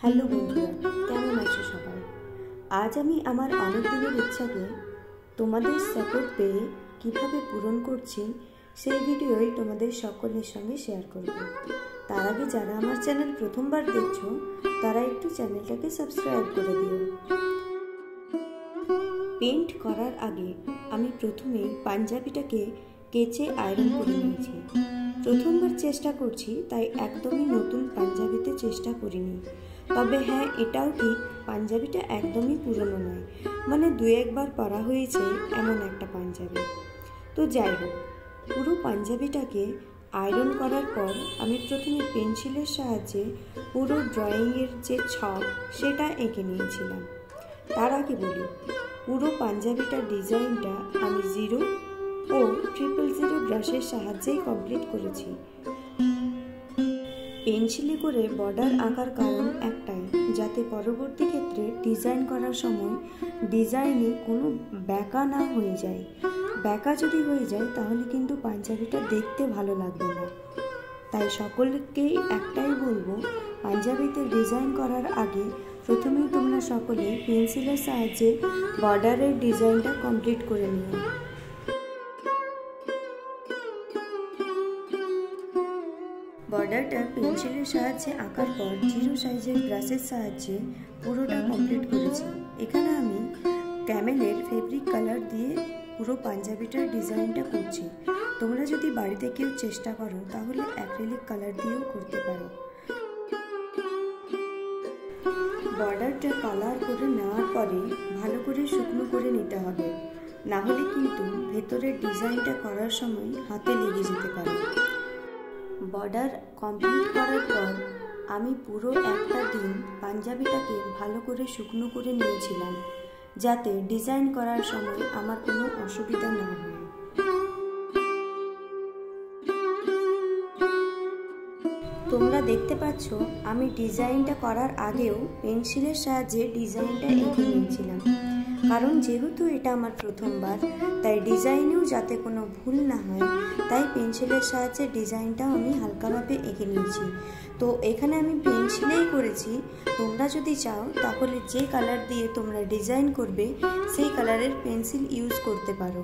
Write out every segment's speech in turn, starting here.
Hello বন্ধুরা, কেমন আছো সবাই? আজ আমি আমার অনেক দিনের ইচ্ছাকে তোমাদের সাপোর্ট পেয়ে কিভাবে পূরণ করছি সেই ভিডিওই তোমাদের সকলের সঙ্গে শেয়ার করব। তার আগে যারা আমার চ্যানেল প্রথমবার দেখছো তারা একটু চ্যানেলটাকে সাবস্ক্রাইব করে দিও। পেইন্ট করার আগে আমি প্রথমেই পাঞ্জাবিটাকে কেচে আয়রন করে নিয়েছি। প্রথমবার চেষ্টা করছি, তাই একদমই নতুন পাঞ্জাবিতে চেষ্টা করিনি। তবে হ্যাঁ, এটাও ঠিক, পাঞ্জাবিটা একদমই পুরনো নয়, মানে দু একবার পরা হয়েছে এমন একটা পাঞ্জাবি। তো যাই হোক, পুরো পাঞ্জাবিটাকে আয়রন করার পর আমি প্রথমে পেন্সিলের সাহায্যে পুরো ড্রয়িংয়ের যে ছক সেটা এঁকে নিয়েছিলাম। তার আগে বলি, পুরো পাঞ্জাবিটার ডিজাইনটা আমি 0 ও 000 ব্রাশের সাহায্যেই কমপ্লিট করেছি। পেন্সিলে করে বর্ডার আঁকার কারণ একটাই, যাতে পরবর্তী ক্ষেত্রে ডিজাইন করার সময় ডিজাইনে কোনো ব্যাকা না হয়ে যায়। ব্যাকা যদি হয়ে যায় তাহলে কিন্তু পাঞ্জাবিটা দেখতে ভালো লাগবে না। তাই সকলকেই একটাই বলবো, পাঞ্জাবিতে ডিজাইন করার আগে প্রথমেই তোমরা সকলে পেন্সিলের সাহায্যে বর্ডারের ডিজাইনটা কমপ্লিট করে নিও। বর্ডারটা পেন্সিলের সাহায্যে আঁকার পর 0 সাইজের ব্রাশের সাহায্যে পুরোটা কমপ্লিট করেছি। এখানে আমি ক্যামেলের ফেব্রিক কালার দিয়ে পুরো পাঞ্জাবিটার ডিজাইনটা করছি। তোমরা যদি বাড়িতে কেউ চেষ্টা করো তাহলে অ্যাক্রিলিক কালার দিয়েও করতে পারো। বর্ডারটা কালার করে নেওয়ার পরে ভালো করে শুকনো করে নিতে হবে, না হলে কিন্তু ভেতরের ডিজাইনটা করার সময় হাতে লেগে যেতে পারে। বর্ডার কমপ্লিট করার পর আমি পুরো একটা দিন পাঞ্জাবিটাকে ভালো করে শুকনো করে নিয়েছিলাম, যাতে ডিজাইন করার সময় আমার কোনো অসুবিধা না হয়। তোমরা দেখতে পাচ্ছ, আমি ডিজাইনটা করার আগেও পেন্সিলের সাহায্যে ডিজাইনটা এঁকে নিয়েছিলাম, কারণ যেহেতু এটা আমার প্রথমবার, তাই ডিজাইনেও যাতে কোনো ভুল না হয়, তাই পেন্সিলের সাহায্যে ডিজাইনটাও আমি হালকাভাবে এঁকে নিয়েছি। তো এখানে আমি পেন্সিলেই করেছি। তোমরা যদি চাও তাহলে যে কালার দিয়ে তোমরা ডিজাইন করবে সেই কালারের পেন্সিল ইউজ করতে পারো।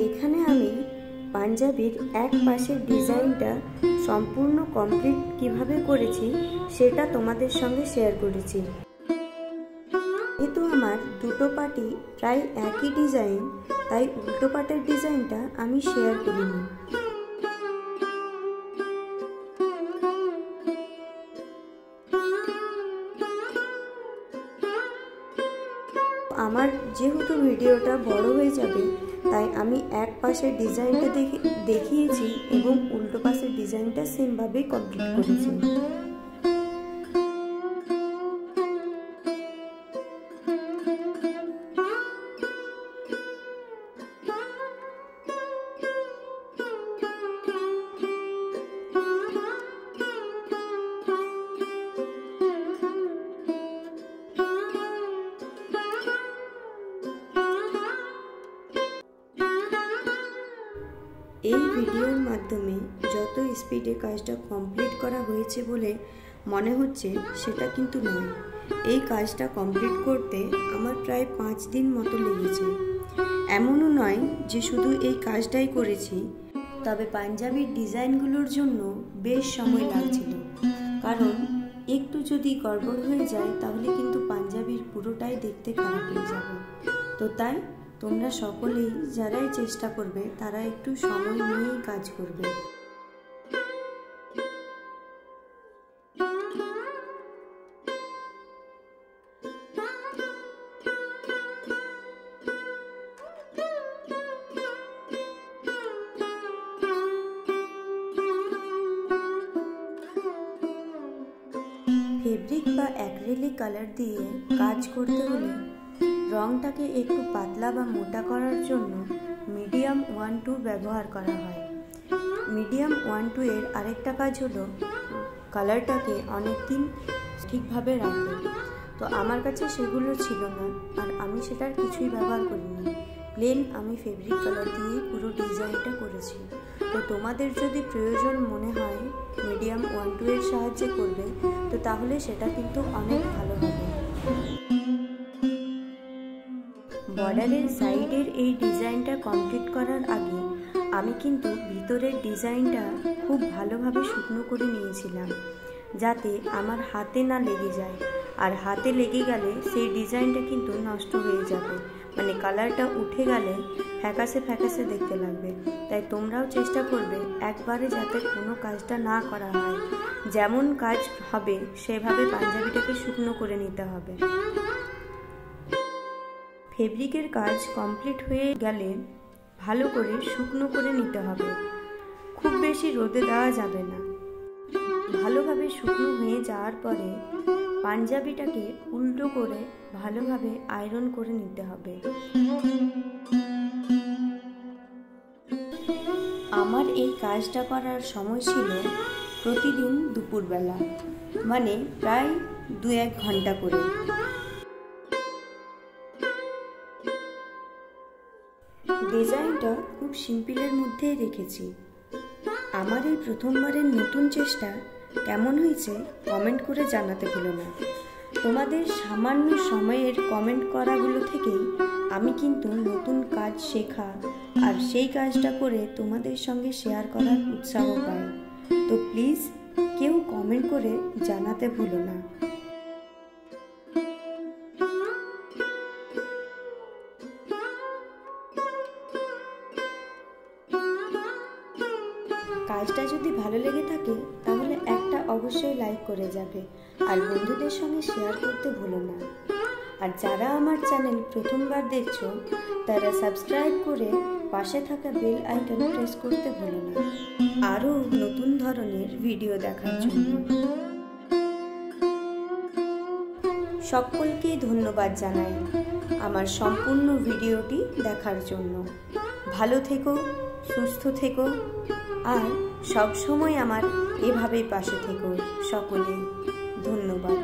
এখানে আমি পাঞ্জাবির এক পাশের ডিজাইনটা সম্পূর্ণ কমপ্লিট কিভাবে করেছি সেটা তোমাদের সঙ্গে শেয়ার করেছি। যেহেতু আমার দুটো পার্টই প্রায় একই ডিজাইন, তাই উল্টো পাটের ডিজাইনটা আমি শেয়ার করিনি। আমার যেহেতু ভিডিওটা বড় হয়ে যাবে, তাই আমি এক পাশের ডিজাইনটা দেখিয়েছি এবং উল্টো পাশের ডিজাইনটা সেমভাবেই কমপ্লিট করেছি। এই ভিডিওর মাধ্যমে যত স্পিডে কাজটা কমপ্লিট করা হয়েছে বলে মনে হচ্ছে সেটা কিন্তু নয়। এই কাজটা কমপ্লিট করতে আমার প্রায় 5 দিন মতো লেগেছে। এমনও নয় যে শুধু এই কাজটাই করেছি, তবে পাঞ্জাবির ডিজাইনগুলোর জন্য বেশ সময় লাগছিল, কারণ একটু যদি গড়বড় হয়ে যায় তাহলে কিন্তু পাঞ্জাবির পুরোটাই দেখতে খারাপ হয়ে যাবে। তো তাই তোমরা সকলেই যারাই চেষ্টা করবে তারা একটু সময় নিয়েই কাজ করবে। ফেব্রিক বা অ্যাক্রিলিক কালার দিয়ে কাজ করতে হলে রংটাকে একটু পাতলা বা মোটা করার জন্য মিডিয়াম 1-2 ব্যবহার করা হয়। মিডিয়াম 1-2 এর আরেকটা কাজ হলো কালারটাকে অনেক দিন ঠিকভাবে রাখে। তো আমার কাছে সেগুলো ছিল না, আর আমি সেটার কিছুই ব্যবহার করিনি। প্লেন আমি ফেব্রিক কালার দিয়েই পুরো ডিজাইনটা করেছি। তো তোমাদের যদি প্রয়োজন মনে হয় মিডিয়াম 1-2 এর সাহায্যে করবে, তো তাহলে সেটা কিন্তু অনেক ভালো হবে। বর্ডারের সাইডের এই ডিজাইনটা কমপ্লিট করার আগে আমি কিন্তু ভিতরের ডিজাইনটা খুব ভালোভাবে শুকনো করে নিয়েছিলাম, যাতে আমার হাতে না লেগে যায়। আর হাতে লেগে গেলে সেই ডিজাইনটা কিন্তু নষ্ট হয়ে যাবে, মানে কালারটা উঠে গেলে ফ্যাকাসে ফ্যাকাসে দেখতে লাগবে। তাই তোমরাও চেষ্টা করবে একবারে যাতে কোনো কাজটা না করা হয়। যেমন কাজ হবে সেভাবে পাঞ্জাবিটাকে শুকনো করে নিতে হবে। ফেব্রিকের কাজ কমপ্লিট হয়ে গেলে ভালো করে শুকনো করে নিতে হবে, খুব বেশি রোদে দেওয়া যাবে না। ভালোভাবে শুকনো হয়ে যাওয়ার পরে পাঞ্জাবিটাকে উল্টো করে ভালোভাবে আয়রন করে নিতে হবে। আমার এই কাজটা করার সময় ছিল প্রতিদিন দুপুরবেলা, মানে প্রায় 2-1 ঘন্টা করে। ডিজাইনটা খুব সিম্পলের মধ্যেই রেখেছি। আমার এই প্রথমবারের নতুন চেষ্টা কেমন হয়েছে কমেন্ট করে জানাতে ভুলো না। তোমাদের সামান্য সময়ের কমেন্ট করাগুলো থেকেই আমি কিন্তু নতুন কাজ শেখা আর সেই কাজটা করে তোমাদের সঙ্গে শেয়ার করার উৎসাহ পাই। তো প্লিজ কেউ কমেন্ট করে জানাতে ভুলো না। কাজটা যদি ভালো লেগে থাকে তাহলে একটা অবশ্যই লাইক করে যাবে, আর বন্ধুদের সঙ্গে শেয়ার করতে ভুলো না। আর যারা আমার চ্যানেল প্রথমবার দেখছো তারা সাবস্ক্রাইব করে পাশে থাকা বেল আইকন প্রেস করতে ভুলো না, আরও নতুন ধরনের ভিডিও দেখার জন্য। সকলকে ধন্যবাদ জানাই আমার সম্পূর্ণ ভিডিওটি দেখার জন্য। ভালো থেকো, সুস্থ থেকো, আর সব সময় আমার এভাবেই পাশে থেকো সকলে। ধন্যবাদ।